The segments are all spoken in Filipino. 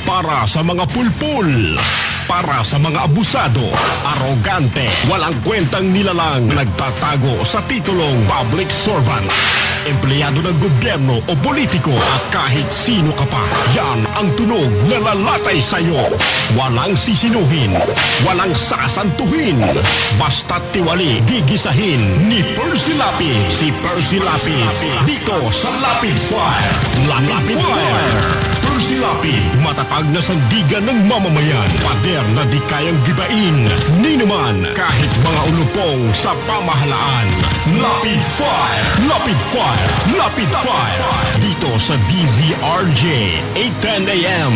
Para sa mga pulpul. Para sa mga abusado, arogante, walang kwentang nilalang nagtatago sa titulong public servant, empleyado ng gobyerno o politiko at kahit sino ka pa, yan ang tunog na lalatay sa'yo. Walang sisinuhin, walang sasantuhin, basta't tiwali, gigisahin ni Percy Lapid. Si Percy Lapid, dito sa Lapid Fire. Lapid Fire! Percy Lapid, matatag na sandigan ng mamamayan. Pader na di kayang gibain ni naman kahit mga ulupong sa pamahalaan. Lapid Fire! Lapid Fire! Lapid Fire! Dito sa DZRJ 8:10 AM.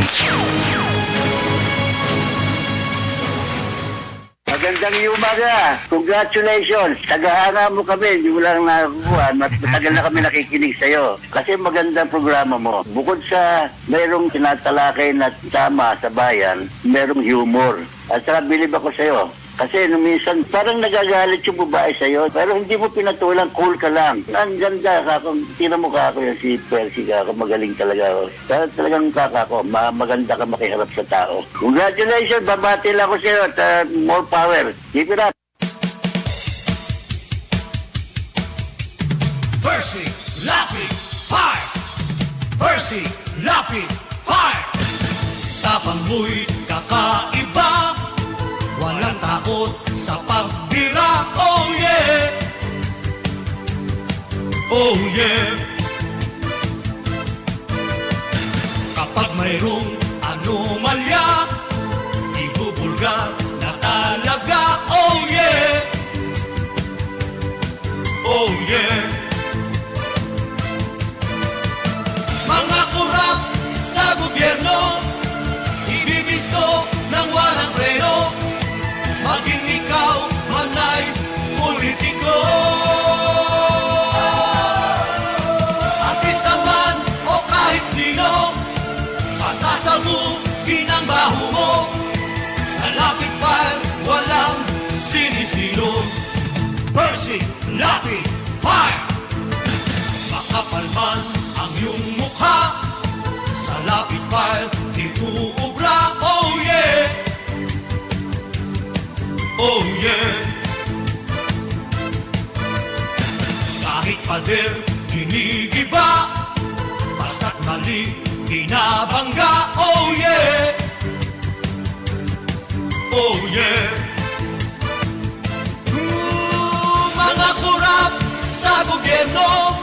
Magandang umaga. Congratulations. Tagahanga mo kami. Hindi mo lang nakakuha. Matagal na kami nakikinig sa'yo. Kasi magandang programa mo. Bukod sa mayroong tinatalakay na tama sa bayan, mayroong humor. At saka bilib ako sa'yo. Kasi nung minsan, parang nagagalit yung babae sa'yo, pero hindi mo pinatulang, cool ka lang. Ang ganda ka, kung tira mo ka ako yung si Percy ka, ako magaling talaga. Pero talagang kaka ko, maganda ka makiharap sa tao. Congratulations, babati lang ako sa'yo at more power. Keep it up. Percy Lapid Fire! Percy Lapid Fire! Tapang mo'y kakaiba, walang takot sa pagbira. Oh yeah! Oh yeah! Kapag mayroong anomalya, ibubulgar na talaga. Oh yeah! Oh yeah! Mga kurap sa gobyerno, ibibisto ng walang preno, maging ikaw man ay politiko. Artista man o kahit sino, pasasabugin ang baho mo. Sa Lapid Fire, walang sinisino. Percy Lapid Fire! Makapal man ang iyong mukha, sa Lapid Fire, di uubra. Oh yeah! Oh yeah! Kahit pader, ginigiba, basta't mali, binabangga. Oh yeah! Oh yeah! Mga kurap sa gobyerno,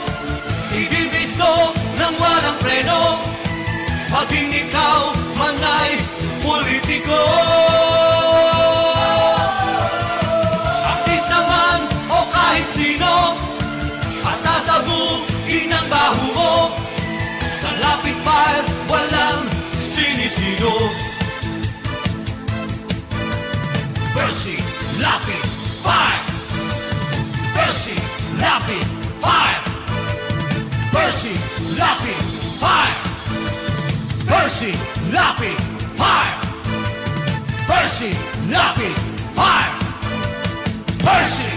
ibibisto ng walang preno, maging ikaw man ay politiko. Artista man o kahit sino, pasasabugin ang baho mo. Sa Lapid Fire, walang sinisino. Percy Lapid Fire! Percy Lapid Fire! Percy Lapid Fire! Percy Lapid Fire! Percy Lapid Fire! Percy!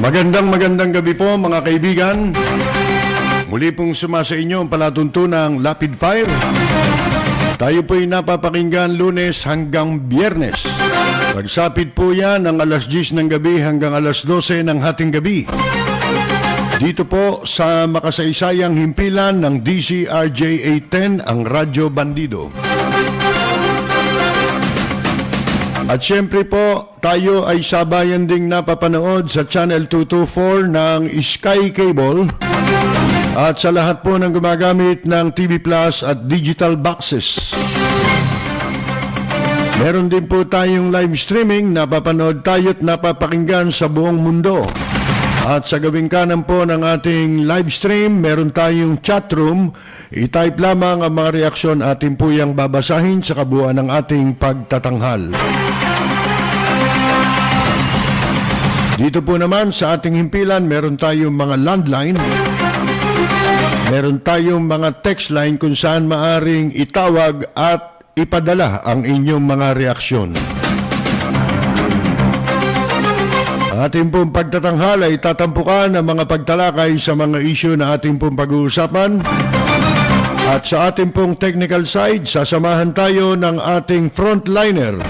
Magandang gabi po mga kaibigan. Muli pong sumasa inyo ang palatuntunang Lapid Fire. Tayo po'y napapakinggan Lunes hanggang Biyernes. Pagsapit po yan ng alas 10 ng gabi hanggang alas 12 ng hating gabi. Dito po sa makasaysayang himpilan ng DZRJ 810, ang Radyo Bandido. At syempre po, tayo ay sabayan ding napapanood sa Channel 224 ng Sky Cable at sa lahat po ng gumagamit ng TV Plus at digital boxes. Meron din po tayong live streaming, napapanood tayo at napapakinggan sa buong mundo. At sa gawing kanan po ng ating live stream, meron tayong chat room. I-type lamang ang mga reaksyon, atin po yung babasahin sa kabuuan ng ating pagtatanghal. Dito po naman sa ating himpilan, meron tayong mga landline. Meron tayong mga text line kung saan maaring itawag at ipadala ang inyong mga reaksyon. ating pong pagtatanghal ay tatampukan ang mga pagtalakay sa mga isyu na ating pong pag-uusapan. At sa ating pong technical side, sasamahan tayo ng ating frontliner,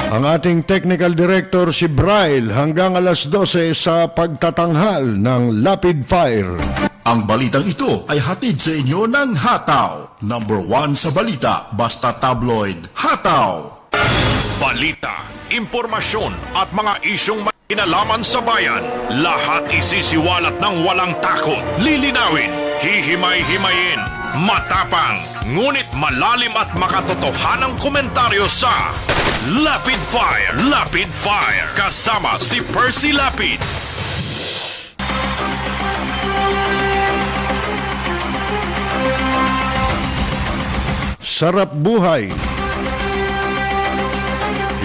ang ating technical director si Braille, hanggang alas 12 sa pagtatanghal ng Lapid Fire. Ang balitang ito ay hatid sa inyo ng Hataw. Number 1 sa balita, basta tabloid, Hataw. Balita, impormasyon at mga isyong may kinalaman sa bayan. Lahat isisiwalat ng walang takot. Lilinawin, hihimay-himayin, matapang, ngunit malalim at makatotohanang komentaryo sa Lapid Fire. Lapid Fire. Kasama si Percy Lapid. Sarap buhay.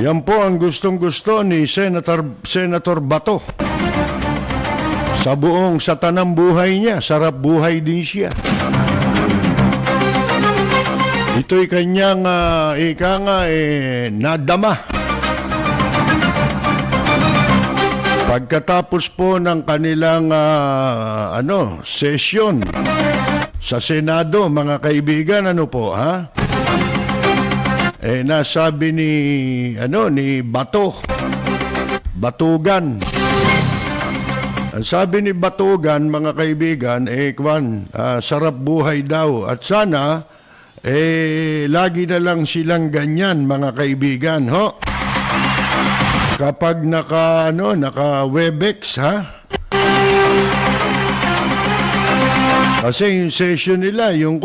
Yan po ang gustong-gusto ni Senator Bato. Sa tanang buhay niya, sarap buhay din siya. Ito'y kanyang nadama. Pagkatapos po ng kanilang session sa Senado, mga kaibigan, nasabi ni Batugan. Ang sabi ni Batugan, mga kaibigan, sarap buhay daw. At sana, lagi na lang silang ganyan, mga kaibigan, ho? Kapag naka-Webex, ha? Kasi yung session nila, yung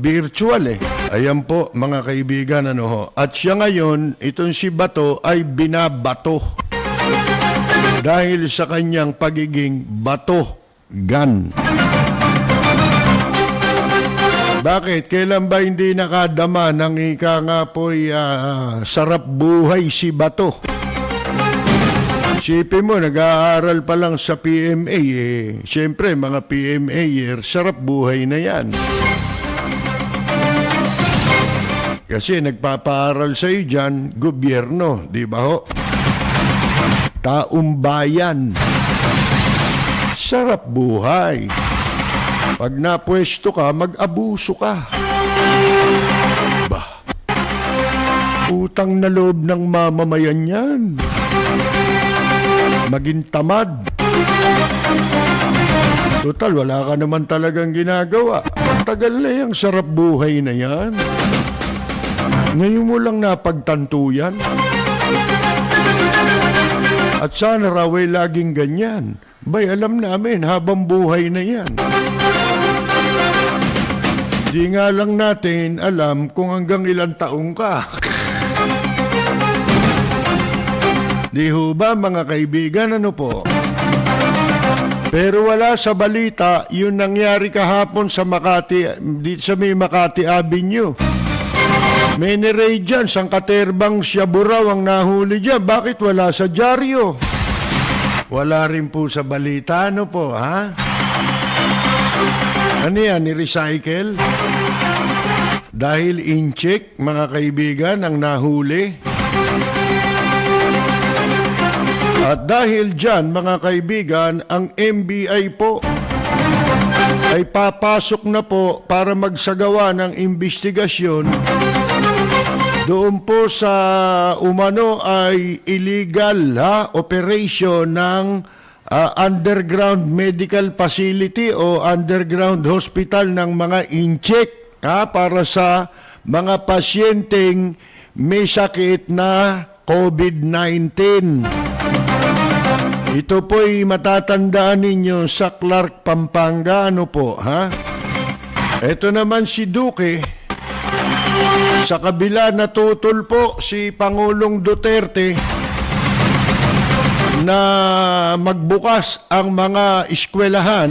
virtual, Ayan po, mga kaibigan, At siya ngayon, itong si Bato ay binabato. Dahil sa kanyang pagiging batogan. Bakit? Kailan ba hindi nakadama ng sarap buhay si Bato? Isipin mo, nag-aaral pa lang sa PMA, Siyempre, mga PMA, sarap buhay na yan. Kasi nagpapaaral sa iyo dyan, gobyerno, di ba ho? Taong bayan. Sarap buhay. Pag napwesto ka, mag-abuso ka. Bah, utang na loob ng mamamayan yan. Maging tamad. Total, wala ka naman talagang ginagawa. Tagal na yung sarap buhay na yan. Ngayon mo lang napagtanto yan. At sana raw ay laging ganyan. Bay, alam namin, habang buhay na yan. Di nga lang natin alam kung hanggang ilang taong ka. Di ho ba, mga kaibigan, po? Pero wala sa balita yung nangyari kahapon sa Makati, sa may Makati Avenue. May niray dyan, sangkaterbang Siaburaw ang nahuli dyan. Bakit wala sa dyaryo? Wala rin po sa balita, po, ha? Ano yan, ni-recycle? Dahil in-check, mga kaibigan, ang nahuli. At dahil dyan, mga kaibigan, ang MBI po ay papasok na po para magsagawa ng investigasyon doon po sa umano ay illegal operation ng underground medical facility o underground hospital ng mga incheck para sa mga pasyenteng may sakit na COVID-19. Ito po'y matatandaan ninyo sa Clark, Pampanga, po, ha? Ito naman si Duque. Sa kabila natutol po si Pangulong Duterte na magbukas ang mga eskwelahan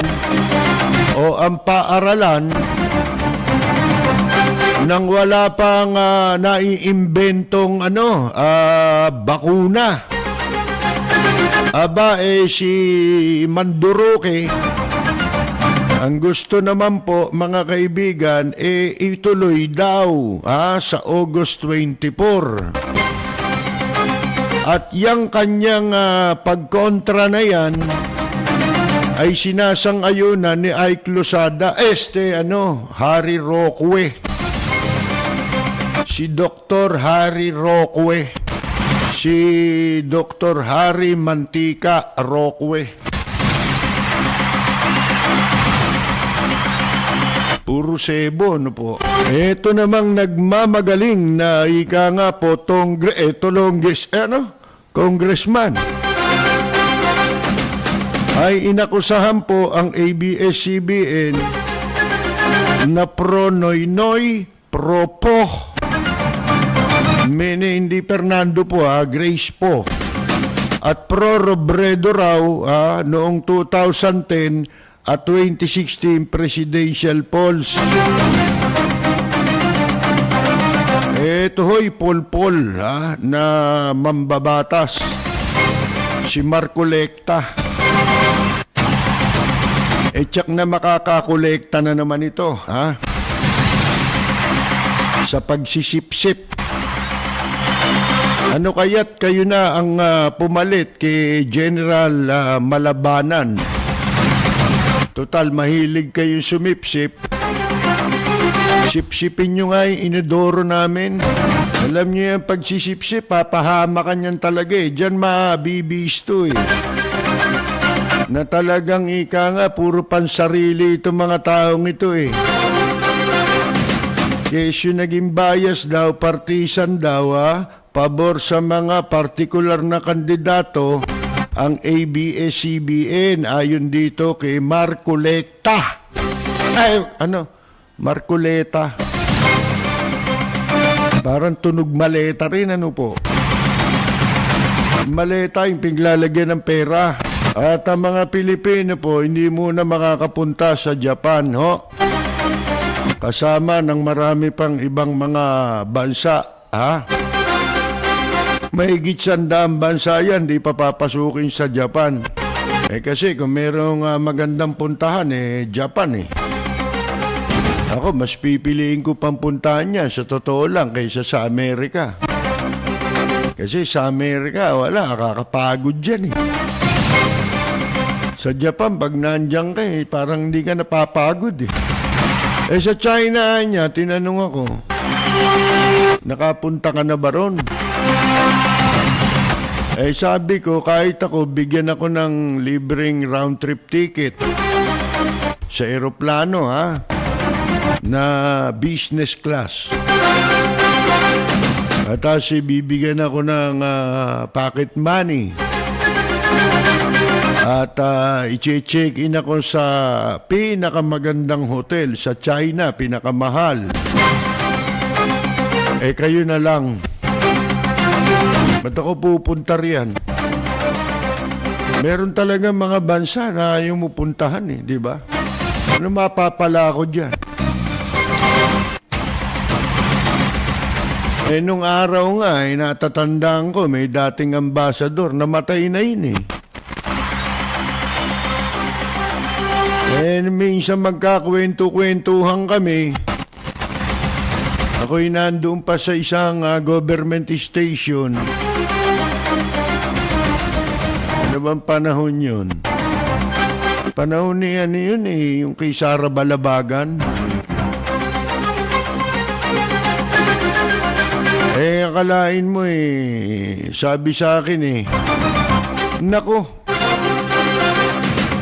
o ang paaralan nang wala pang naiimbentong bakuna. Aba, si Manduroque, ang gusto naman po, mga kaibigan, ituloy daw sa August 24. At yung kanyang pagkontra na yan ay sinasang-ayunan ni Ike Losada, Harry Roque. Si Dr. Harry Roque. Si Dr. Harry Mantika Roque. Puro sebo, no po. Ito namang nagmamagaling na ika nga po congressman. Ay inakusahan po ang ABS-CBN na pro-noy-noy, pro-po. Hindi Fernando po, Grace po. At pro-Robredo raw noong 2010 at 2016 presidential polls. Ito ho'y Pol-Pol na mambabatas. Si Marcoleta. Tsak na makakakolekta na naman ito, sa pagsisip-sip. Ano kaya't kayo na ang pumalit kay General Malabanan? Total, mahilig kayo sumipsip. Sipsipin nyo nga yung inodoro namin. Alam nyo yan, pagsisipsip, papahamakan yan talaga Diyan mabibisto na talagang ika nga, puro pansarili itong mga taong ito Kesyo naging bias daw, partisan daw pabor sa mga partikular na kandidato ang ABS-CBN ayon dito kay Marcoleta. Marcoleta. Parang tunog maleta rin, po. Maleta yung pinglalagyan ng pera. At ang mga Pilipino po, hindi muna makakapunta sa Japan, kasama ng marami pang ibang mga bansa, Mahigit 100 bansa yan, di pa papasukin sa Japan. Kasi kung merong magandang puntahan, Japan Ako, mas pipiliin ko pang puntahan niya, sa totoo lang, kaysa sa Amerika. Kasi sa Amerika, wala, kakapagod dyan Sa Japan, pag nandiyan ka parang hindi ka napapagod sa China niya, tinanong ako, nakapunta ka na ba ron? Sabi ko, kahit ako, bigyan ako ng libreng round trip ticket sa eroplano, na business class. At bibigyan ako ng pocket money. At i-check in ako sa pinakamagandang hotel sa China, pinakamahal. Kayo na lang. Ba't ako pupunta riyan? Meron talaga mga bansa na ayaw mo puntahan di ba? Ano mapapala ako dyan? Nung araw nga, natatandaan ko, may dating ambasador, namatay na yun minsan magkakwento-kwentuhan kami. Ako'y nandoon pa sa isang government station. Ano bang panahon yun? Panahon ni yun yung kay Sara Balabagan. Akalain mo sabi sa akin nako,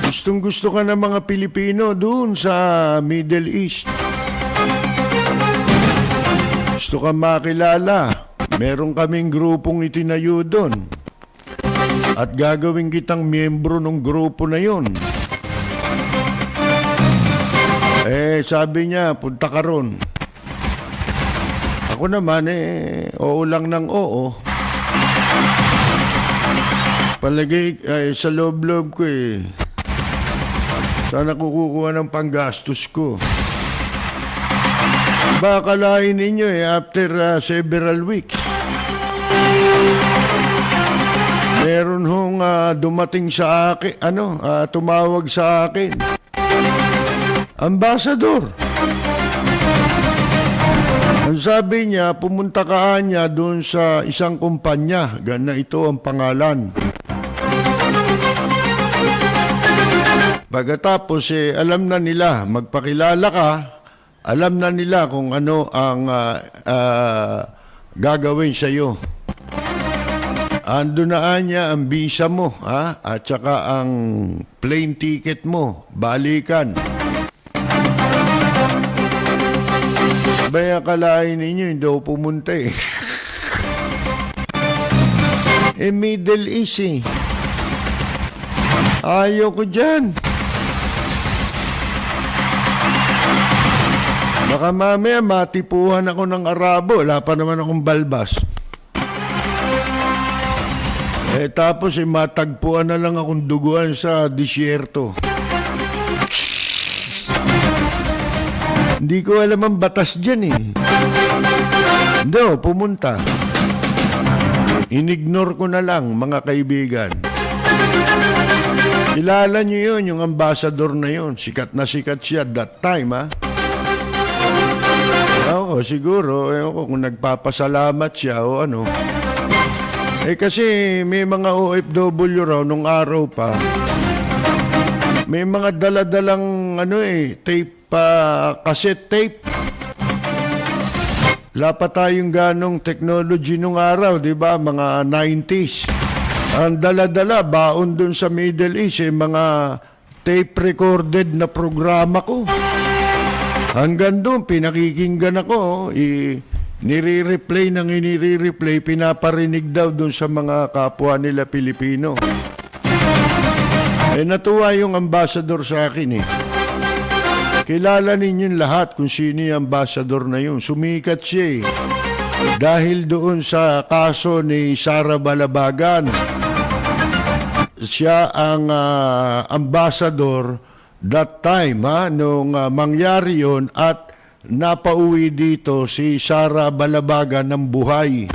gustong gusto ka ng mga Pilipino doon sa Middle East. Gusto ka makilala. Meron kaming grupong itinayo doon. At gagawin kitang miyembro ng grupo na yun. Sabi niya, punta ka ron. Ako naman, oo lang ng oo. Palagay, sa loob-loob ko sana kukuha ng panggastos ko. Baka lain ninyo after several weeks. Meron hong dumating sa akin, tumawag sa akin. Ambassador. Ang sabi niya, pumunta ka niya doon sa isang kumpanya. Gana ito ang pangalan. Pagkatapos, alam na nila, magpakilala ka, alam na nila kung ano ang gagawin sa iyo. Ando na niya ang visa mo, at saka ang plane ticket mo, balikan. Baya kalain ninyo, hindi ako pumunta eh. Middle East eh. Ayaw ko dyan. Baka mamaya matipuhan ako ng Arabo. Wala pa naman akong balbas. Tapos matagpuan na lang akong duguan sa disyerto. Hindi ko alam ang batas dyan eh. Hindi, pumunta. Inignore ko na lang, mga kaibigan. Kilala niyo yun, yung ambassador na yun. Sikat na sikat siya that time, ha? Ako, siguro, kung nagpapasalamat siya o ano. Kasi may mga OFW raw nung araw pa. May mga daladalang tape, cassette tape. Wala pa tayong ganong technology nung araw, di ba? Mga 90s. Ang dala-dala, baon dun sa Middle East, mga tape recorded na programa ko. Hanggang doon, pinakikinggan ako, nire-replay ng inire-replay, pinaparinig daw doon sa mga kapwa nila Pilipino. Natuwa yung ambassador sa akin eh. Kilala ninyong lahat kung sino yung ambassador na yun. Sumikat siya eh. Dahil doon sa kaso ni Sara Balabagan, siya ang ambassador that time, nung mangyari yun, at napauwi dito si Sara Balabagan ng buhay.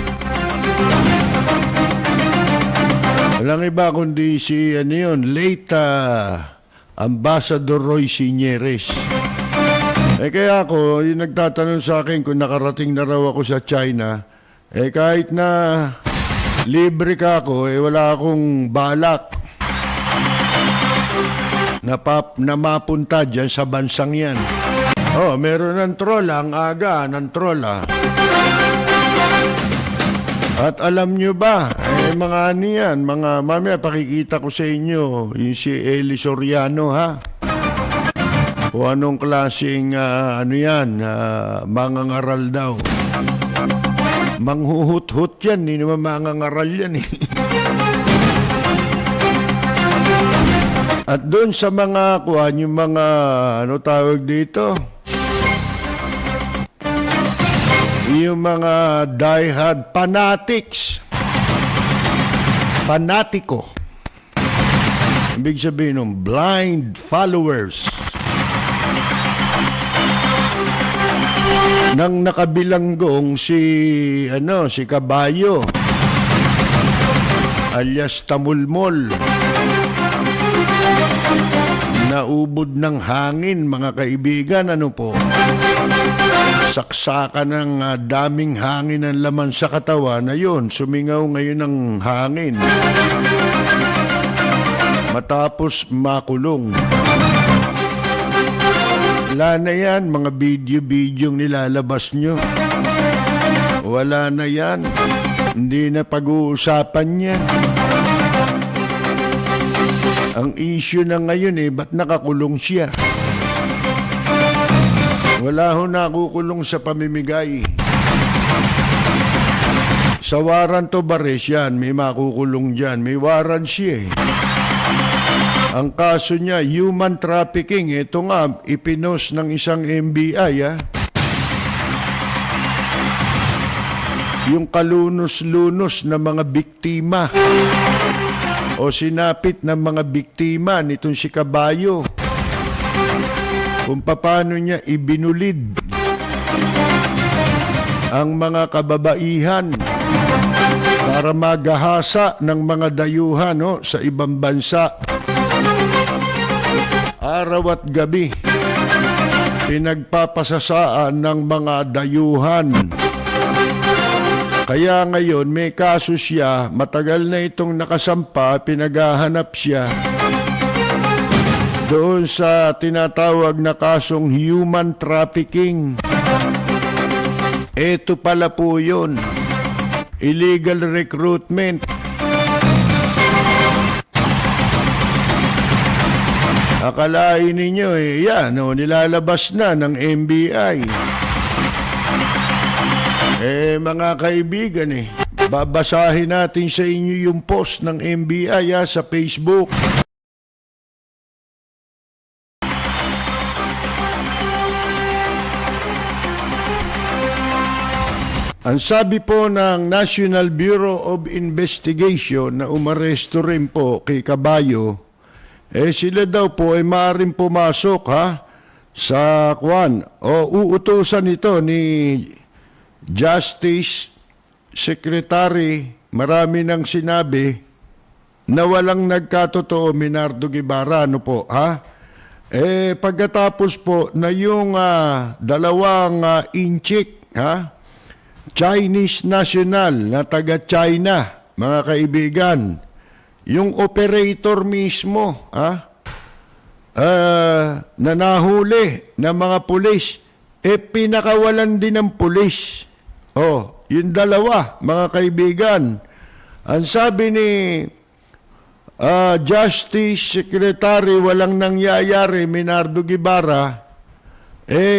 Walang iba kundi si late Ambassador Roy Siñeres. Kaya ako, yung nagtatanong sa akin kung nakarating na raw ako sa China, kahit na libre ka ako, wala akong balak na mapunta dyan sa bansang yan. Meron ng trola, ang aga ng trola. At alam nyo ba, mga niyan, mga mamaya pakikita ko sa inyo, yung si Eli Soriano, ha? O anong klaseng, mangangaral daw. Manghuhut-hut yan, hindi naman mangangaral yan eh. At doon sa mga, yung mga, tawag dito? Yung mga diehard fanatics. Fanatiko. Ibig sabihin ng blind followers nang nakabilanggong si Kabayo alias Tamulmol. Naubod ng hangin, mga kaibigan, po? Saksakan ng daming hangin ang laman sa katawan na yun, sumingaw ngayon ng hangin. Matapos makulong. Wala na yan, mga video-video nilalabas nyo. Wala na yan. Hindi na pag-uusapan yan. Ang issue na ngayon ba't nakakulong siya? Wala ho nakukulong sa pamimigay. Sa warrant of arrest yan, may makukulong dyan. May warrant siya Ang kaso niya, human trafficking. Ito nga, ipinos ng isang NBI, yung kalunos-lunos na mga biktima o sinapit ng mga biktima nitong si Kabayo. Kung paano niya ibinulid ang mga kababaihan para magahasa ng mga dayuhan sa ibang bansa. Araw at gabi. pinagpapasasaan ng mga dayuhan. Kaya ngayon may kaso siya, matagal na itong nakasampa, pinaghahanap siya doon sa tinatawag na kasong human trafficking. Ito pala po yun, illegal recruitment. Akalain ninyo yan, nilalabas na ng NBI. Mga kaibigan babasahin natin sa inyo yung post ng NBI sa Facebook. Ang sabi po ng National Bureau of Investigation na umaresto rin po kay Caballo, sila daw po ay maaaring pumasok sa uutusan ito ni Justice Secretary, marami nang sinabi na walang nagkatotoo, Minardo Guevara, ano po, pagkatapos po na yung dalawang inchik, Chinese national na taga-China, mga kaibigan, yung operator mismo, na nahuli ng mga pulis, pinakawalan din ng pulis. Yung dalawa, mga kaibigan. Ang sabi ni Justice Secretary, walang nangyayari, Minardo Guevara,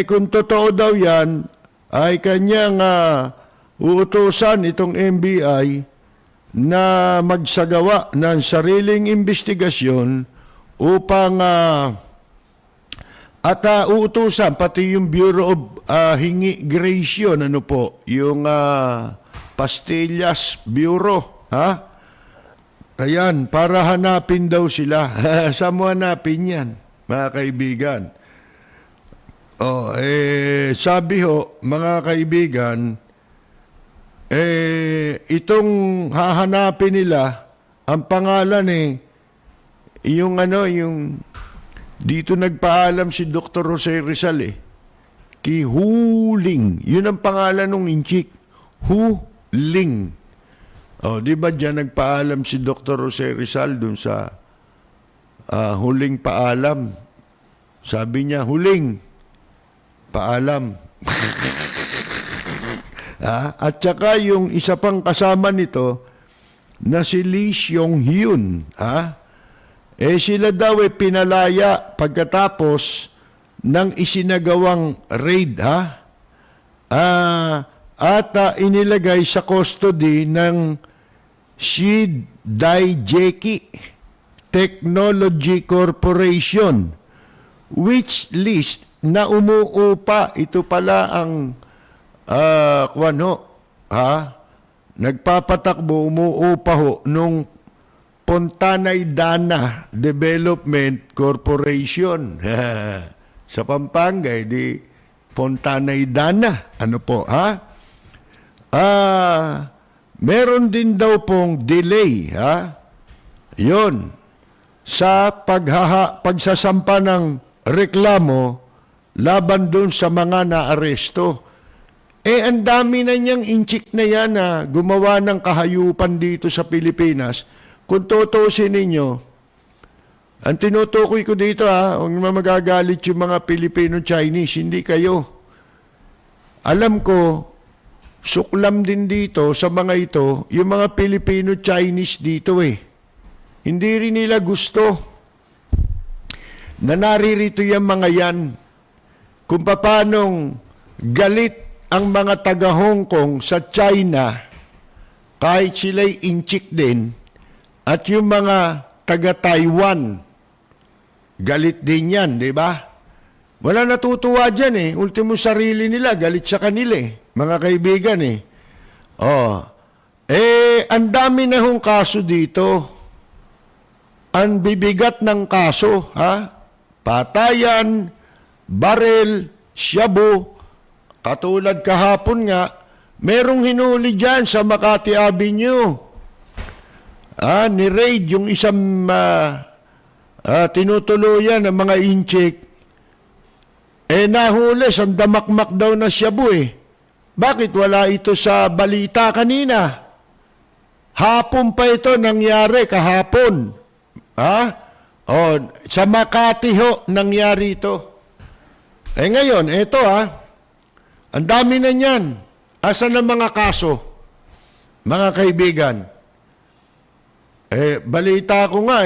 kung totoo daw yan, ay kanyang uutusan itong NBI na magsagawa ng sariling investigasyon upang at uutusan pati yung Bureau of Immigration, ano po, yung Pastillas Bureau, Ayan, para hanapin daw sila. Saan mo hanapin yan, mga kaibigan? Sabi ho, mga kaibigan, itong hahanapin nila, ang pangalan yung dito nagpaalam si Dr. Jose Rizal Huling. Yun ang pangalan ng inchik. Huling. Di ba dyan nagpaalam si Dr. Jose Rizal dun sa huling paalam? Sabi niya, huling paalam. At saka yung isa pang kasama nito na si Lee Seong-hyun, sila daw pinalaya pagkatapos ng isinagawang raid, at inilagay sa custody ng Sid Daijeki Technology Corporation, which list na umuupa. Ito pala ang nagpapatakbo, umuupa ho nung Pontanay Dana Development Corporation. Sa Pampanga, di Pontanay Dana. Ano po, meron din daw pong delay, Yon, sa pagsasampa ng reklamo laban doon sa mga naaresto. Ang dami na niyang inchik na yan na gumawa ng kahayupan dito sa Pilipinas. Kung tutusin ninyo, ang tinutukoy ko dito, huwag naman magagalit yung mga Filipino-Chinese, hindi kayo. Alam ko, suklam din dito sa mga ito, yung mga Filipino-Chinese dito Hindi rin nila gusto na naririto yung mga yan kung paanong galit ang mga taga-Hong Kong sa China kahit sila'y inchik din, at yung mga taga-Taiwan galit din yan, di ba? Wala natutuwa dyan ultimo sarili nila, galit sa kanila mga kaibigan ang dami na hong kaso dito. Ang bibigat ng kaso, patayan, barel, shabu. Katulad kahapon nga, merong hinuli dyan sa Makati Avenue. Ni-raid yung isang tinutuluyan ng mga inchik. Nahuli, sandamakmak daw na Shabu eh. Bakit wala ito sa balita kanina? Hapon pa ito nangyari, kahapon. Ha? Sa Makati ho nangyari ito. Ngayon, ito ang dami na niyan. Asan ang mga kaso? Mga kaibigan. Balita ko nga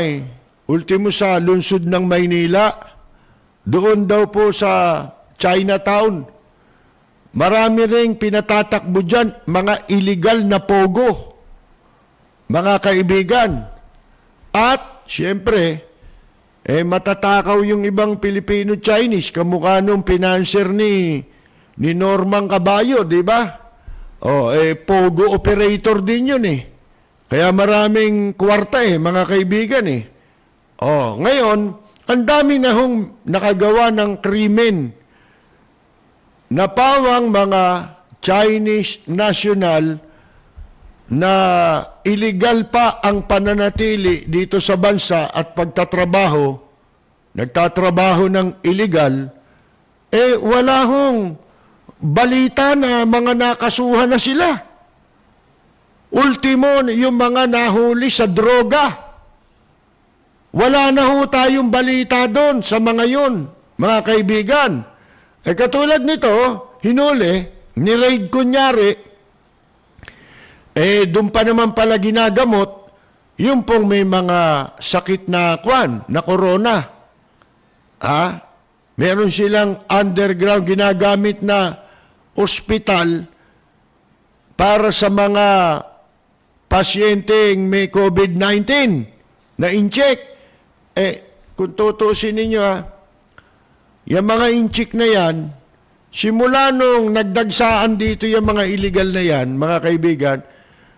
ultimo sa lungsod ng Maynila, doon daw po sa Chinatown, marami ring pinatatakbo dyan, mga illegal na pogo. Mga kaibigan. At, siyempre, matatakaw yung ibang Pilipino-Chinese, kamukha nung financer ni Norman Caballo, di ba? Pogo operator din yun Kaya maraming kwarta mga kaibigan ngayon, ang dami na hong nakagawa ng krimen na pawang mga Chinese national na illegal pa ang pananatili dito sa bansa at nagtatrabaho ng illegal, wala hong balita na mga nakasuhan na sila. Ultimo, yung mga nahuli sa droga. Wala na ho tayong balita doon sa mga yun, mga kaibigan. Katulad nito, hinuli, ni-raid kunyari, doon pa naman pala ginagamot, yung pong may mga sakit na na corona. Meron silang underground ginagamit na ospital para sa mga pasyenteng may COVID-19 na in-check. Kung tutuusin ninyo yung mga in-check na yan, simula nung nagdagsaan dito yung mga illegal na yan, mga kaibigan,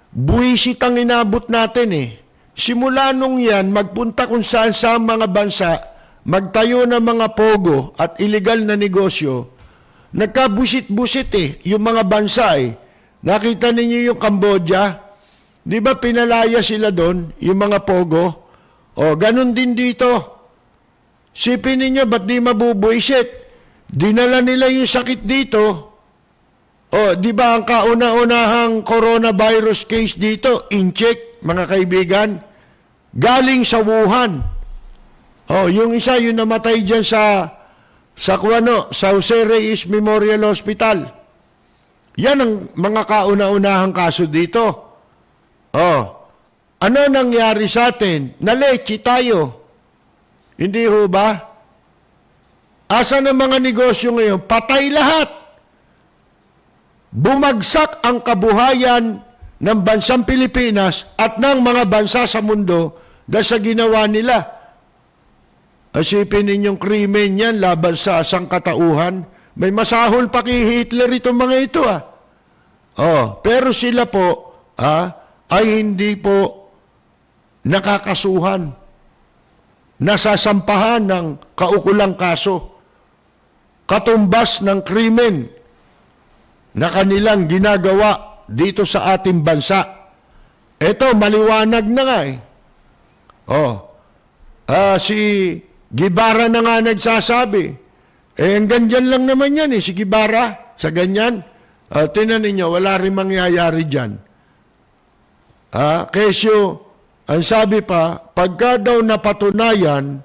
buwisit ang inabot natin Simula nung yan, magpunta kung saan sa mga bansa, magtayo ng mga pogo at illegal na negosyo, nagkabusit-busit yung mga bansa Nakita ninyo yung Cambodia? Di ba pinalaya sila doon, yung mga pogo? Ganun din dito. Sipin ninyo, ba't di mabubuisit? Dinala nila yung sakit dito. Di ba ang kauna-unahang coronavirus case dito, in-check, mga kaibigan, galing sa Wuhan. Yung isa, yung namatay dyan sa Jose Reyes Memorial Hospital. Yan ang mga kauna-unahang kaso dito. Ano nangyari sa atin? Nalechi tayo. Hindi ho ba? Asan ang mga negosyo ngayon? Patay lahat. Bumagsak ang kabuhayan ng bansang Pilipinas at ng mga bansa sa mundo dahil sa ginawa nila. Asipin ninyong krimen yan laban sa sangkatauhan. May masahol pa kay Hitler itong mga ito pero sila po ay hindi po nakakasuhan. Nasasampahan ng kaukulang kaso. Katumbas ng krimen na kanilang ginagawa dito sa ating bansa. Ito, maliwanag na nga si Guevara na nga nagsasabi. Hanggang dyan lang naman yan si Guevara, sa ganyan. Tinan ninyo, wala rin mangyayari dyan. Kesyo, ang sabi pa, pagka daw napatunayan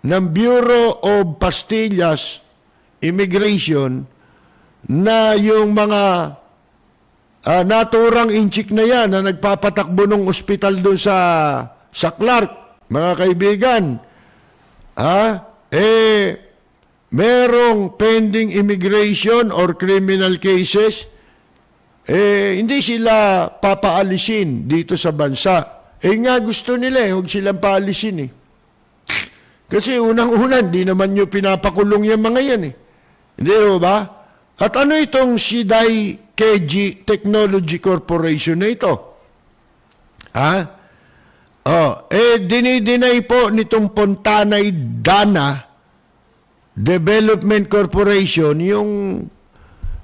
ng Bureau of Pastillas Immigration na yung mga naturang inchik na yan na nagpapatakbo ng ospital doon sa Clark, mga kaibigan, merong pending immigration or criminal cases, hindi sila papaalisin dito sa bansa. Nga gusto nila huwag silang paalisin Kasi unang-una, hindi naman nyo pinapakulong yung mga yan Hindi ba? At ano itong Shidai KG Technology Corporation na ito? Dinidinay po nitong Pontanay Dana Development Corporation yung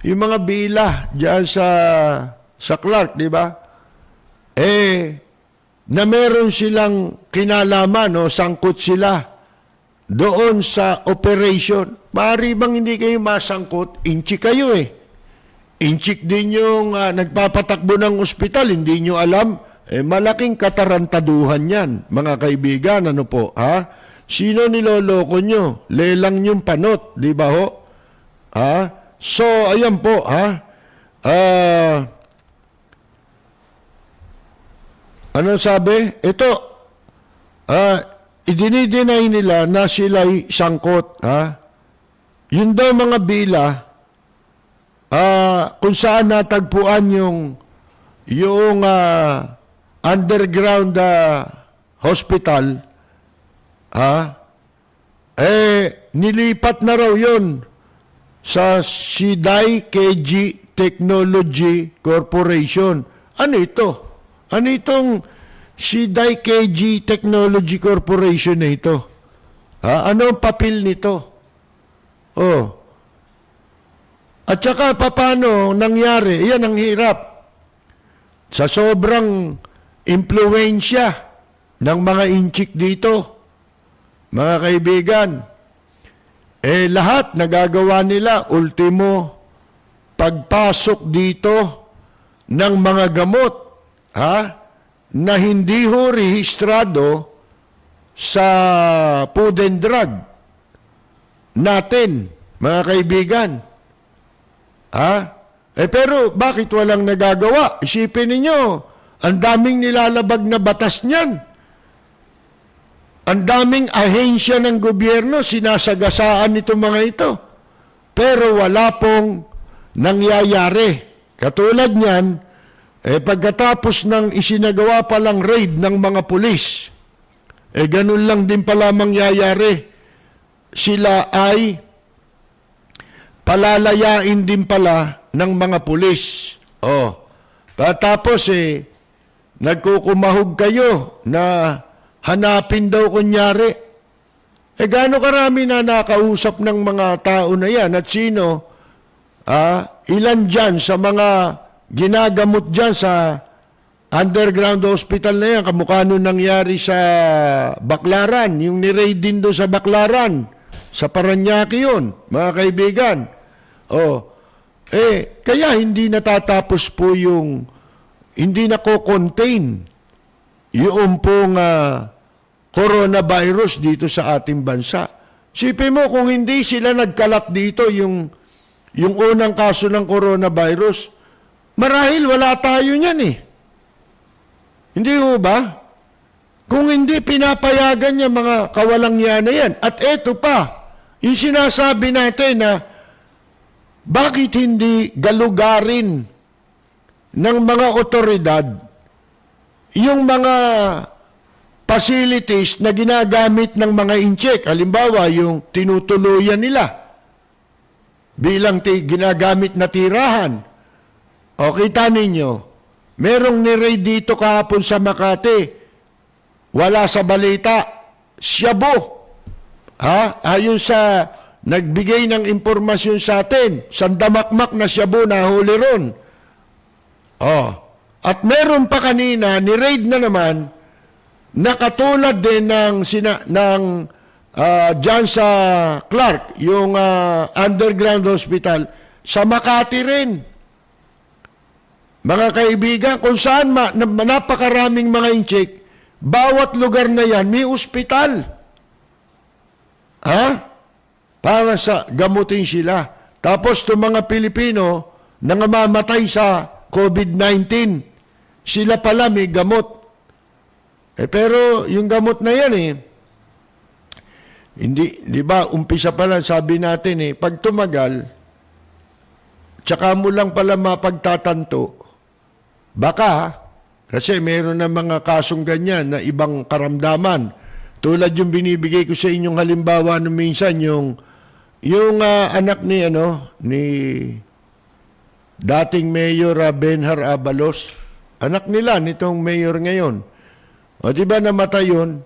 mga bila diyan sa Clark, di ba? Na meron silang kinalaman sangkot sila doon sa operation. Maaari bang hindi kayo masangkot? Inchik kayo eh. Inchik din yung nagpapatakbo ng ospital, hindi nyo alam. Malaking katarantaduhan yan, mga kaibigan. Ano po, ha? Sino niloloko nyo? Lelang yung panot, di ba ho? Ha? So, ayan po, ha? Ano sabi? Ito, idinideny nila na sila'y sangkot, ha? Yun daw mga bila, kung saan natagpuan yung underground hospital, nilipat na raw yun sa Siday KG Technology Corporation. Ano ito? Ano itong Siday KG Technology Corporation na ito? Ano ang papel nito? Oh. At saka paano nangyari? Iyan ang hirap. Sa sobrang impluensya ng mga inchik dito, mga kaibigan, lahat nagagawa nila, ultimo, pagpasok dito ng mga gamot, na hindi ho rehistrado sa Food and Drug natin, mga kaibigan. Pero bakit walang nagagawa? Isipin ninyo, ang daming nilalabag na batas niyan. Ang daming ahensya ng gobyerno, sinasagasaan itong mga ito. Pero wala pong nangyayari. Katulad niyan, pagkatapos ng isinagawa palang raid ng mga pulis, ganun lang din pala mangyayari. Sila ay palalayain din pala ng mga pulis. Tapos nagkukumahog kayo na hanapin daw kunyari. Gaano karami na nakausap ng mga tao na yan at sino? Ilan dyan sa mga ginagamot dyan sa underground hospital na yan, kamukha nung nangyari sa Baclaran, yung ni-raid din doon sa Baclaran. Sa Paranaque yun, mga kaibigan. Kaya hindi natatapos po hindi nako-contain yung pong coronavirus dito sa ating bansa. Sipin mo, kung hindi sila nagkalat dito yung unang kaso ng coronavirus, marahil wala tayo niyan eh. Hindi ho ba? Kung hindi pinapayagan niya mga kawalang-yan na yan. At eto pa, yung sinasabi natin na bakit hindi galugarin ng mga otoridad yung mga facilities na ginagamit ng mga incheck. Halimbawa, yung tinutuluyan nila bilang ginagamit na tirahan. Kita ninyo, merong ni-raid dito kahapon sa Makati. Wala sa balita. Shabu. Ayon sa nagbigay ng impormasyon sa atin, sandamakmak na shabu na huli ron. At meron pa kanina, ni-raid na naman, na katulad din dyan sa Clark, yung underground hospital, sa Makati rin. Mga kaibigan, kung saan napakaraming mga incheck, bawat lugar na yan, may ospital. Para sa gamutin sila. Tapos itong mga Pilipino, nangamamatay sa COVID-19, sila pala may gamot. Pero yung gamot na yan hindi, di ba, umpisa pa lang sabi natin pag tumagal, tsaka mo lang pala mapagtatanto, baka, kasi meron na mga kasong ganyan na ibang karamdaman. Tulad yung binibigay ko sa inyong halimbawa no minsan, yung anak ni dating Mayor Benhar Abalos, anak nila nitong mayor ngayon. Di ba namatay yun?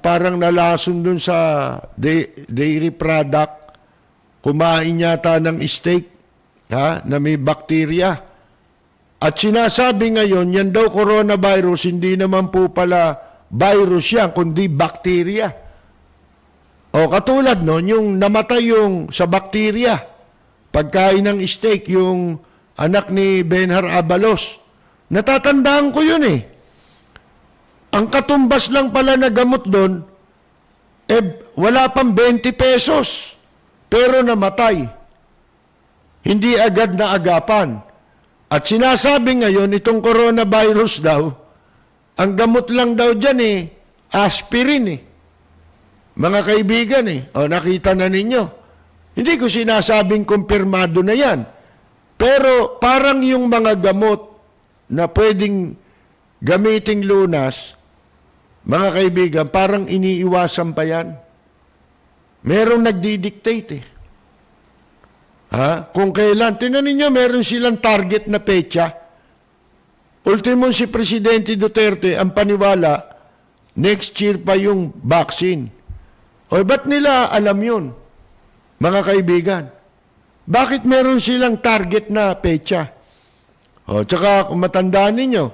Parang nalason dun sa dairy product, kumain yata ng steak na may bakterya. At sinasabi ngayon, yan daw coronavirus, hindi naman po pala virus yan, kundi bakterya. O katulad nun, yung namatay yung sa bakterya, pagkain ng steak, yung anak ni Benhar Abalos. Natatandaan ko yun eh. Ang katumbas lang pala na gamot doon, wala pang 20 pesos. Pero namatay. Hindi agad na agapan. At sinasabi ngayon, itong coronavirus daw, ang gamot lang daw dyan aspirin Mga kaibigan O nakita na ninyo. Hindi ko sinasabing kumpirmado na yan. Pero parang yung mga gamot na pwedeng gamiting lunas, mga kaibigan, parang iniiwasan pa yan. Merong nagdi-dictate Kung kailan. Tingnan ninyo, meron silang target na petsa. Ultimo si Presidente Duterte, ang paniwala, next year pa yung vaccine. O ba't nila alam yun, mga kaibigan? Bakit meron silang target na petsa? O, tsaka kung matandaan ninyo,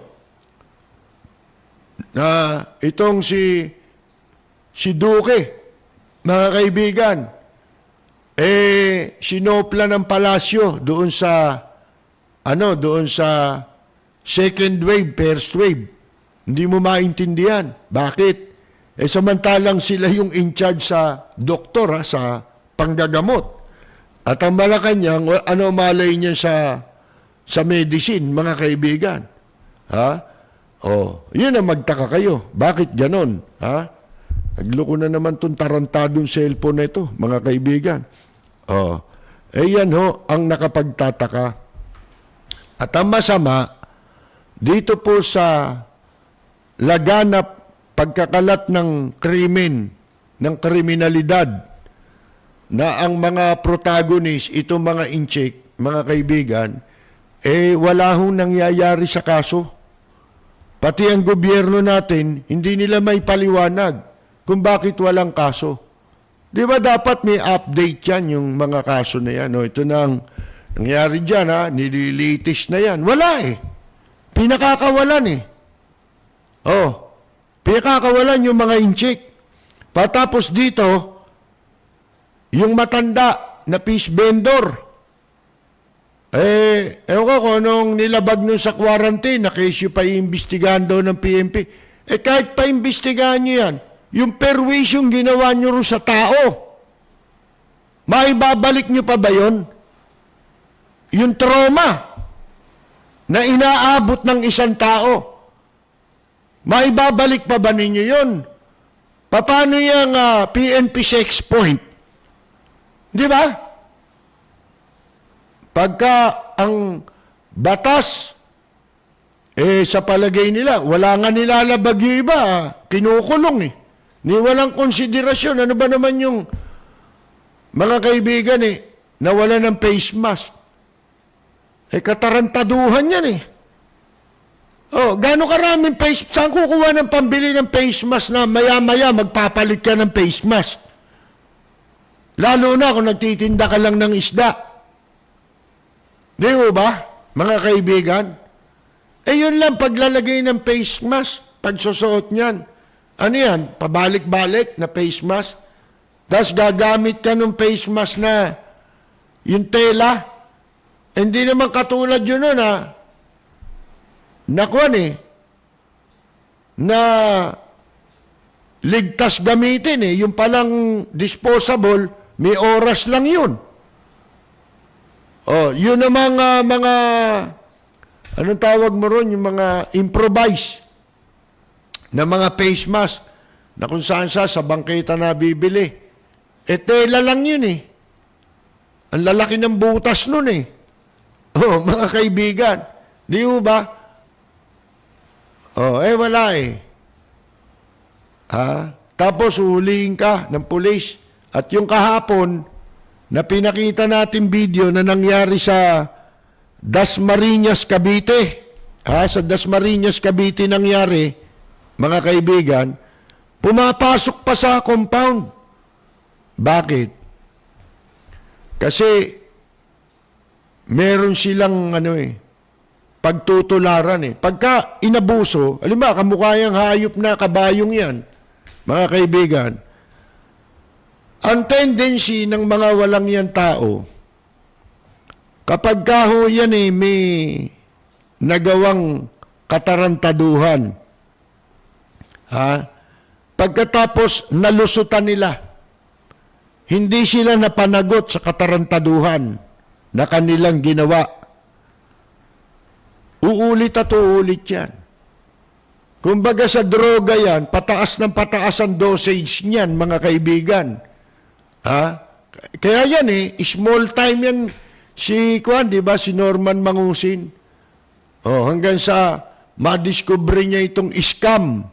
na itong si Duque, mga kaibigan, sinopla ng palasyo doon sa second wave, first wave. Hindi mo maintindihan. Bakit? Samantalang sila yung in charge sa doktor, sa panggagamot. At ang Malacanang, ano malay niya sa medicine, mga kaibigan? Yun ang magtaka kayo. Bakit ganon? Nagloko na naman itong tarantadong cellphone na ito, mga kaibigan. Yan ang nakapagtataka. At ang masama, dito po sa laganap pagkakalat ng krimen, ng kriminalidad, na ang mga protagonist, itong mga incheck, mga kaibigan, wala hong nangyayari sa kaso. Pati ang gobyerno natin, hindi nila may paliwanag kung bakit walang kaso. Di ba dapat may update yan, yung mga kaso na yan? Ito na ang nangyari dyan, nililitis na yan. Wala Pinakakawalan pinakakawalan yung mga incheck. Patapos dito, yung matanda na fish vendor, ewan ko kung anong nilabag nun sa quarantine, na case yung paiimbestigahan daw ng PNP. Kahit paimbestigahan nyo yan, yung perwish yung ginawa nyo rin sa tao, maibabalik nyo pa ba yun? Yung trauma na inaabot ng isang tao, maibabalik pa ba ninyo yun? Paano yung PNP 6 point? Di ba? Pagka ang batas, sa palagay nila, wala nga nilalabag yung iba, kinukulong Ni walang konsiderasyon. Ano ba naman yung mga kaibigan nawala ng face mask? Katarantaduhan yan gaano karaming face mask? Saan kukuha ng pambili ng face mask na maya-maya magpapalit ka ng face mask? Lalo na kung nagtitinda ka lang ng isda. Di ba, mga kaibigan? Yun lang, paglalagay ng face mask, pagsusuot niyan. Ano yan? Pabalik-balik na face mask? Tapos gagamit ka ng face mask na yung tela? Hindi naman katulad yun nun na ligtas gamitin Yung palang disposable, may oras lang yun. Yun namang mga, anong tawag mo ron? Yung mga improvise na mga face mask na kung saan sa bangketa na bibili. Tela lang yun Ang lalaki ng butas nun mga kaibigan. Di ba? Wala Tapos huliin ka ng pulis. At yung kahapon na pinakita natin video na nangyari sa Dasmariñas, Cavite. Sa Dasmariñas, Cavite nangyari, mga kaibigan, pumapasok pa sa compound. Bakit? Kasi meron silang pagtutularan Pagka inabuso, halimbawa, kamukha yung hayop na kabayong yan, mga kaibigan, Ang tendency ng mga walang yan tao, kapag kaho yan may nagawang katarantaduhan, pagkatapos nalusutan nila, hindi sila napanagot sa katarantaduhan na kanilang ginawa. Uulit at uulit yan. Kumbaga sa droga yan, pataas ng pataas ang dosage niyan, mga kaibigan. Kaya yan small time yan. Si Kwan, di ba, si Norman Mangusin. Hanggang sa madiscover niya itong scam.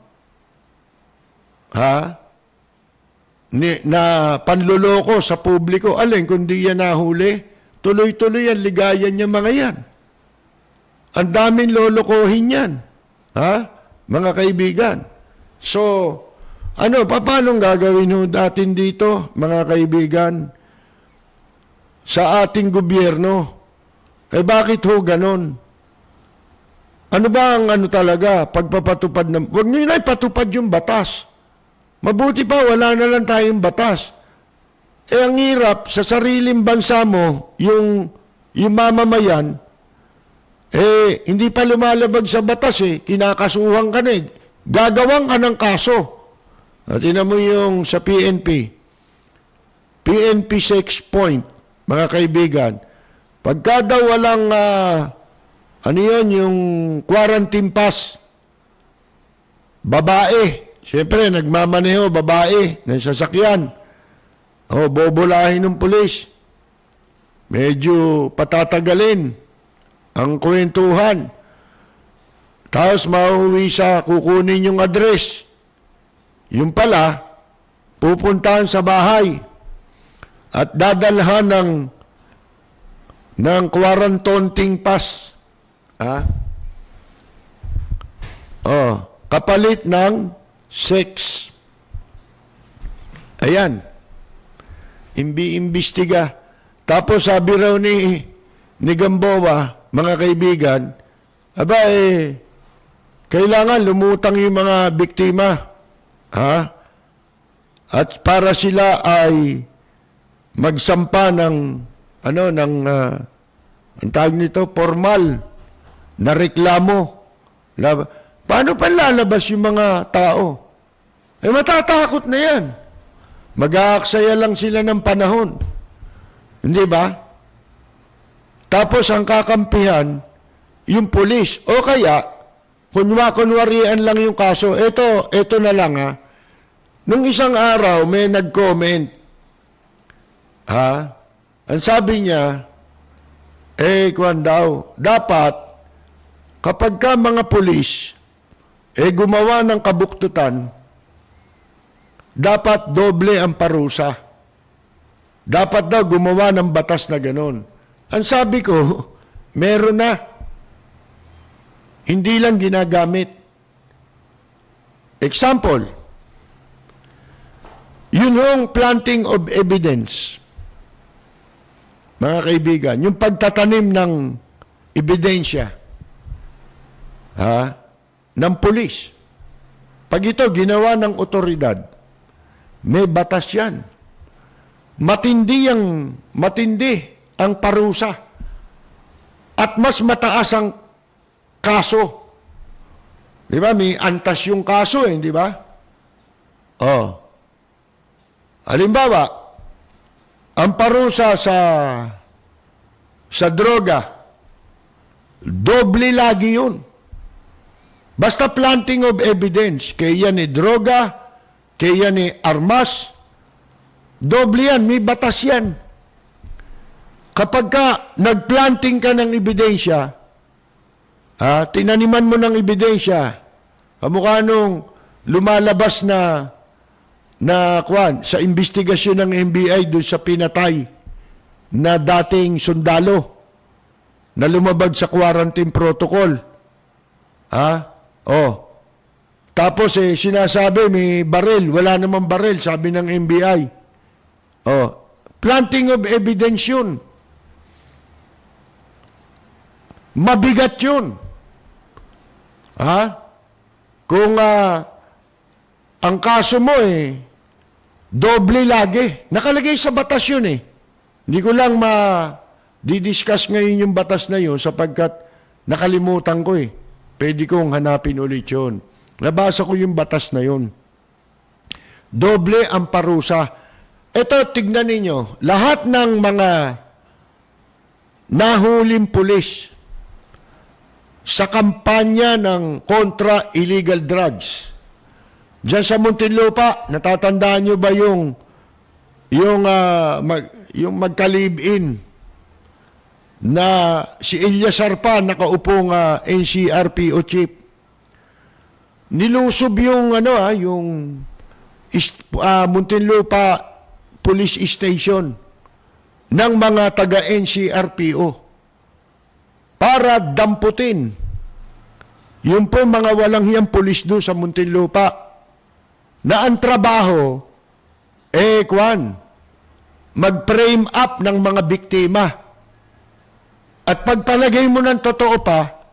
Na panloloko sa publiko. Alin, kundi yan nahuli, tuloy-tuloy yan, ligayan niya mga yan. Ang daming lolokohin yan. Mga kaibigan. So, paano gagawin natin dito, mga kaibigan, sa ating gobyerno? Bakit ho ganon? Ano ba ang talaga, pagpapatupad ng... Huwag nyo na ipatupad yung batas. Mabuti pa, wala na lang tayong batas. Ang hirap, sa sariling bansa mo, yung mamamayan, hindi pa lumalabag sa batas kinakasuhan ka na gagawang ka ng kaso. At tinan mo yung sa PNP 6 point, mga kaibigan, pagka daw walang yung quarantine pass, babae, siyempre nagmamaneho, babae ng sasakyan, bobolahin ng pulis, medyo patatagalin ang kwentuhan. Tapos mauwi sa kukunin yung address. Yung pala, pupuntahan sa bahay at dadalhan ng quarantining pass. Kapalit ng sex. Ayan. Imbestiga. Tapos sabi raw ni Gamboa, mga kaibigan, kailangan lumutang yung mga biktima. At para sila ay magsampa ng ang tawag nito, formal na reklamo. Paano pa lalabas yung mga tao? Matatakot na yan. Mag-aaksaya lang sila ng panahon. Hindi ba? Tapos ang kakampihan, yung pulis. O kaya, kunwarian lang yung kaso. Ito na lang Nung isang araw, may nag-comment. Ang sabi niya, kwan daw, dapat, kapag ka mga pulis, gumawa ng kabuktutan, dapat doble ang parusa. Dapat daw gumawa ng batas na ganon. Ang sabi ko, meron na. Hindi lang ginagamit. Example, yung planting of evidence, mga kaibigan, yung pagtatanim ng ebidensya ng pulis. Pag ito ginawa ng otoridad, may batas yan. Matindi ang parusa. At mas mataas ang kaso. Di ba? May antas yung kaso di ba? Halimbawa, ang parusa sa droga, doble lagi yun. Basta planting of evidence, kaya yan droga, kaya yan armas, doble yan, may batas yan. Kapag ka nagplanting ka ng ebidensya, tinaniman mo ng ebidensya, kamukha nung lumalabas na sa investigasyon ng NBI doon sa pinatay na dating sundalo na lumabag sa quarantine protocol. Tapos sinasabi may baril, wala namang baril, sabi ng NBI. Planting of evidence yun. Mabigat yun. Kung ang kaso mo Doble lagi. Nakalagay sa batas yun eh. Hindi ko lang di-discuss ngayon yung batas na yun sapagkat nakalimutan ko eh. Pwede kong hanapin ulit yun. Nabasa ko yung batas na yun. Doble ang parusa. Ito, tignan ninyo. Lahat ng mga nahuling pulis sa kampanya ng kontra illegal drugs. Diyan sa Muntinlupa, natatandaan nyo ba yung magka-live-in na si Ilyasar pa nakaupong NCRPO chief. Nilusob yung Muntinlupa Police Station ng mga taga-NCRPO para damputin yung po mga walang hiyang pulis doon sa Muntinlupa na ang trabaho mag-frame up ng mga biktima. At pagpalagay mo ng totoo pa,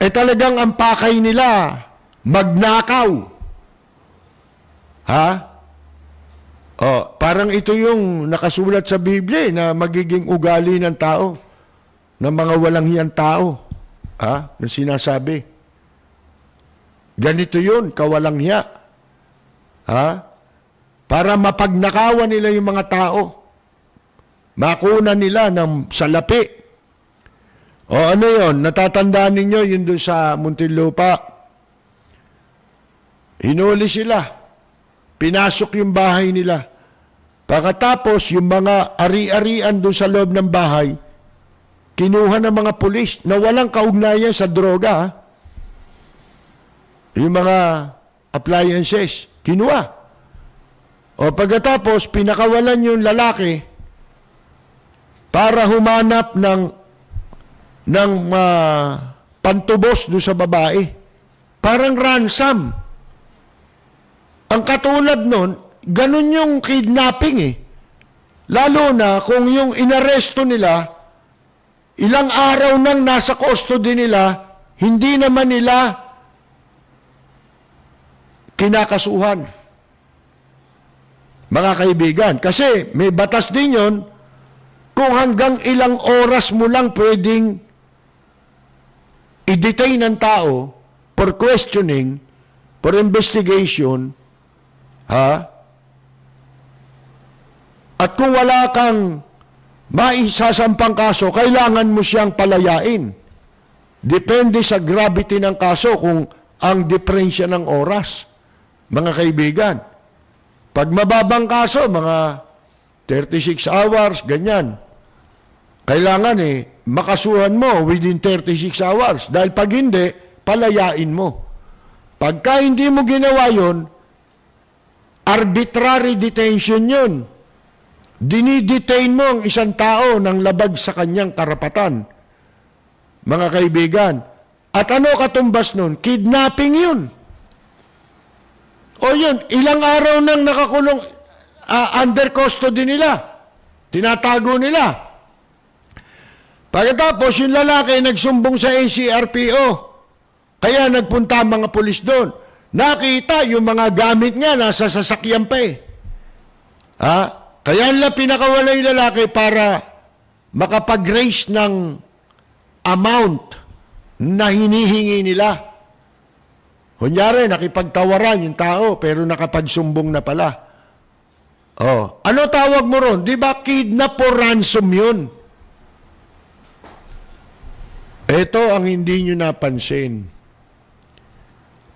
talagang ang pakay nila magnakaw. Ha? Parang ito yung nakasulat sa Biblia na magiging ugali ng tao, ng mga walang hiyang tao. Na sinasabi. Ganito yun, kawalang hiya. Para mapagnakawan nila yung mga tao. Makuna nila ng salapi. Ano yun? Natatandaan ninyo yun doon sa Muntinlupa. Hinuli sila. Pinasok yung bahay nila. Pagkatapos, yung mga ari-arian doon sa loob ng bahay, kinuha ng mga pulis na walang kaugnayan sa droga. Yung mga appliances, kinuha. Pagkatapos, pinakawalan yung lalaki para humanap ng pantubos doon sa babae. Parang ransom. Ang katulad nun, ganun yung kidnapping eh. Lalo na kung yung inaresto nila, ilang araw nang nasa custody nila, hindi naman nila kinakasuhan. Mga kaibigan, kasi may batas din yun, kung hanggang ilang oras mo lang pwedeng i-detain ng tao for questioning, for investigation, at kung wala kang maisasampang kaso, kailangan mo siyang palayain. Depende sa gravity ng kaso kung ang diferensya ng oras. Mga kaibigan, pag mababang kaso, mga 36 hours, ganyan. Kailangan makasuhan mo within 36 hours. Dahil pag hindi, palayain mo. Pagka hindi mo ginawa yun, arbitrary detention yun. Dinidetain mo ang isang tao ng labag sa kanyang karapatan. Mga kaibigan, at ano katumbas nun? Kidnapping yun. O yun, ilang araw nang nakakulong under custody nila. Tinatago nila. Pagkatapos, yung lalaki nagsumbong sa NCRPO. Kaya nagpunta ang mga pulis doon. Nakita yung mga gamit niya nasa sasakyan pa eh. Kaya nila pinakawala yung lalaki para makapag-raise ng amount na hinihingi nila. Kunyari, nakipagtawaran yung tao, pero nakapagsumbong na pala. Ano tawag mo ron? Di ba kidnap or ransom yun? Ito ang hindi nyo napansin.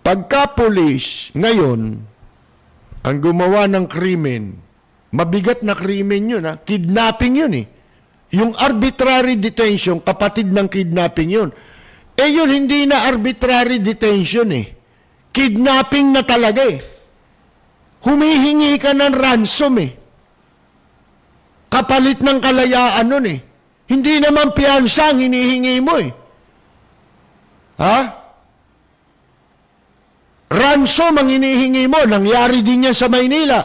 Pagka-pulis, ngayon, ang gumawa ng krimen, mabigat na krimen yun, kidnapping yun eh. Yung arbitrary detention, kapatid ng kidnapping yun. Yun hindi na arbitrary detention eh. Kidnapping na talaga eh. Humihingi ka ng ransom eh. Kapalit ng kalayaan nun eh. Hindi naman piyansa ang hinihingi mo eh. Ransom ang hinihingi mo. Nangyari din yan sa Maynila.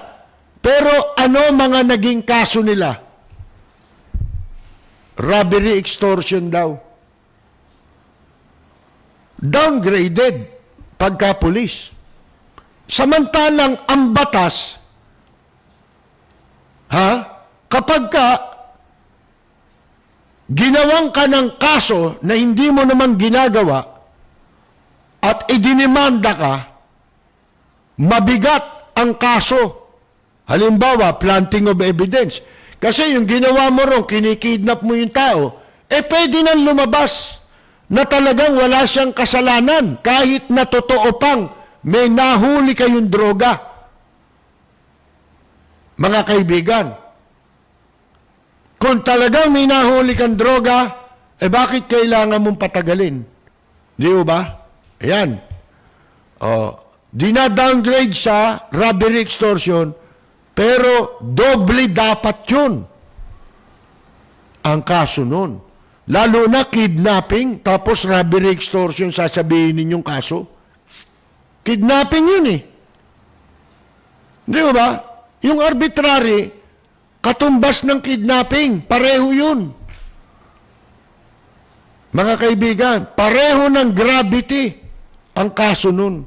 Pero ano mga naging kaso nila? Robbery, extortion daw. Downgraded pagka-pulis. Samantalang ang batas Ha? Kapag ka ginawang ka ng kaso na hindi mo naman ginagawa at idinimanda ka, mabigat ang kaso. Halimbawa, planting of evidence. Kasi yung ginawa mo ron, kinikidnap mo yung tao, pwede nang lumabas na talagang wala siyang kasalanan kahit na totoo pang may nahuli kayong droga. Mga kaibigan, kung talagang may nahuli kang droga, bakit kailangan mong patagalin? Di ba? Ayan. Dina-downgrade sa robbery extortion, pero doble dapat yun ang kaso nun. Lalo na kidnapping, tapos robbery extortion, sasabihin ninyong kaso. Kidnapping yun eh. Di ba? Yung arbitrary, katumbas ng kidnapping, pareho yun. Mga kaibigan, pareho ng gravity ang kaso nun.